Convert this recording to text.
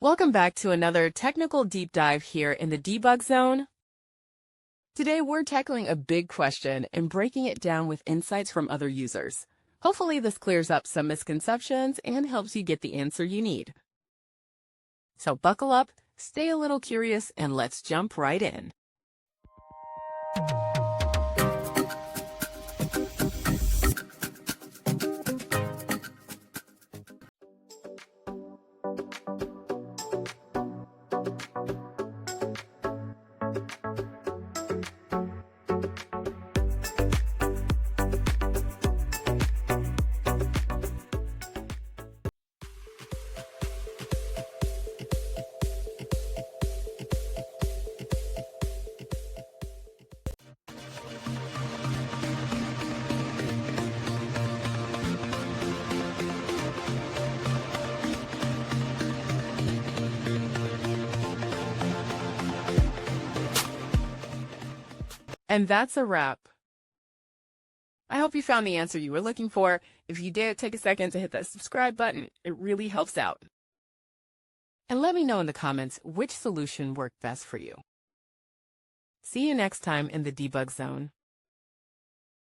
Welcome back to another technical deep dive here in the debug zone. Today we're tackling a big question and breaking it down with insights from other users. Hopefully this clears up some misconceptions and helps you get the answer you need. So buckle up, stay a little curious, and let's jump right in. And that's a wrap. I hope you found the answer you were looking for. If you did, take a second to hit that subscribe button. It really helps out. And let me know in the comments which solution worked best for you. See you next time in the debug zone.